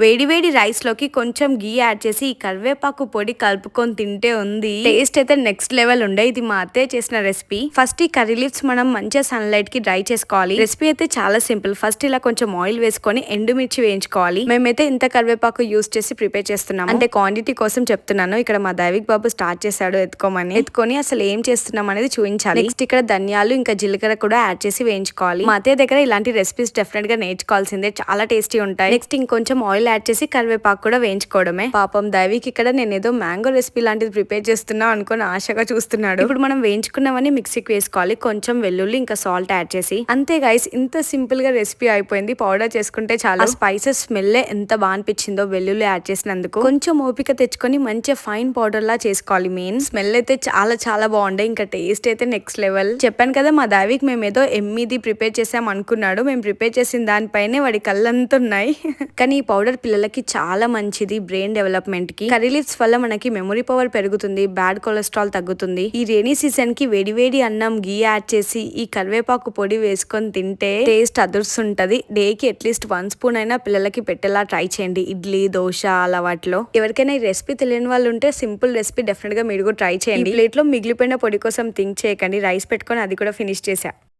వేడి వేడి రైస్ లోకి కొంచెం గీ యాడ్ చేసి ఈ కరివేపాకు పొడి కలుపుకొని తింటే ఉంది టేస్ట్ అయితే నెక్స్ట్ లెవెల్ ఉండే. ఇది మా అత్తయ్య చేసిన రెసిపీ. ఫస్ట్ ఈ కర్రీ లీవ్స్ మనం మంచిగా సన్లైట్ కి డ్రై చేసుకోవాలి. రెసిపీ అయితే చాలా సింపుల్. ఫస్ట్ ఇలా కొంచెం ఆయిల్ వేసుకొని ఎండుమిర్చి వేయించుకోవాలి. మేమైతే ఇంత కరివేపాకు యూస్ చేసి ప్రిపేర్ చేస్తున్నాం. అంటే క్వాంటిటీ కోసం చెప్తున్నాను. ఇక్కడ మా దైవిక్ బాబు స్టార్ట్ చేశాడు ఎత్తుకొని అసలు ఏం చేస్తున్నాం అనేది చూపించాలి. నెక్స్ట్ ఇక్కడ ధనియాలు ఇంకా జీలకర్ర కూడా యాడ్ చేసి వేయించుకోవాలి. మా అత్తయ్య దగ్గర ఇలాంటి రెసిపీస్ డెఫినెట్ గా నేర్చుకోవాల్సిందే, చాలా టేస్టీ ఉంటాయి. నెక్స్ట్ ఇంకొంచెం ఆయిల్ యాడ్ చేసి కరివేపాకు కూడా వేయించుకోవడమే. పాపం దైవిక్ ఇక్కడ నేను ఏదో మ్యాంగో రెసిపీ లాంటిది ప్రిపేర్ చేస్తున్నా అనుకుని ఆశగా చూస్తున్నాడు. ఇప్పుడు మనం వేయించుకున్నవన్నీ మిక్సీకి వేసుకోవాలి. కొంచెం వెల్లుల్లి ఇంకా సాల్ట్ యాడ్ చేసి. అంతే గైస్, ఇంత సింపుల్ గా రెసిపీ అయిపోయింది. పౌడర్ చేసుకుంటే చాలా. స్పైసెస్ స్మెల్ ఎంత బాగా అనిపించిందో వెల్లుల్లి యాడ్ చేసినందుకు. కొంచెం ఓపిక తెచ్చుకొని మంచిగా ఫైన్ పౌడర్ లా చేసుకోవాలి. మెయిన్ స్మెల్ అయితే చాలా చాలా బాగుండే. ఇంకా టేస్ట్ అయితే నెక్స్ట్ లెవెల్. చెప్పాను కదా మా దైవిక్ మేము ఏదో ఎమ్మిది ప్రిపేర్ చేసాం అనుకున్నాడు. మేము ప్రిపేర్ చేసిన దానిపైనే వాడి కళ్ళంతా ఉన్నాయి. కానీ ఈ పౌడర్ పిల్లలకి చాలా మంచిది బ్రెయిన్ డెవలప్మెంట్ కి. కర్రీ లీవ్స్ వల్ల మనకి మెమరీ పవర్ పెరుగుతుంది, బ్యాడ్ కొలెస్ట్రాల్ తగ్గుతుంది. ఈ రైనీ సీజన్ కి వేడి వేడి అన్నం గీ యాడ్ చేసి ఈ కరివేపాకు పొడి వేసుకొని తింటే టేస్ట్ అదుర్సుంటది. డేకి అట్లీస్ట్ 1 స్పూన్ అయినా పిల్లలకి పెట్టేలా ట్రై చేయండి. ఇడ్లీ, దోశ అలా వాటిలో. ఎవరికైనా ఈ రెసిపీ తెలియని వాళ్ళు ఉంటే సింపుల్ రెసిపీ డెఫినెట్ గా మీరు కూడా ట్రై చేయండి. ప్లేట్ లో మిగిలిపోయిన పొడి కోసం థింక్ చేయకండి. రైస్ పెట్టుకొని అది కూడా ఫినిష్ చేసా.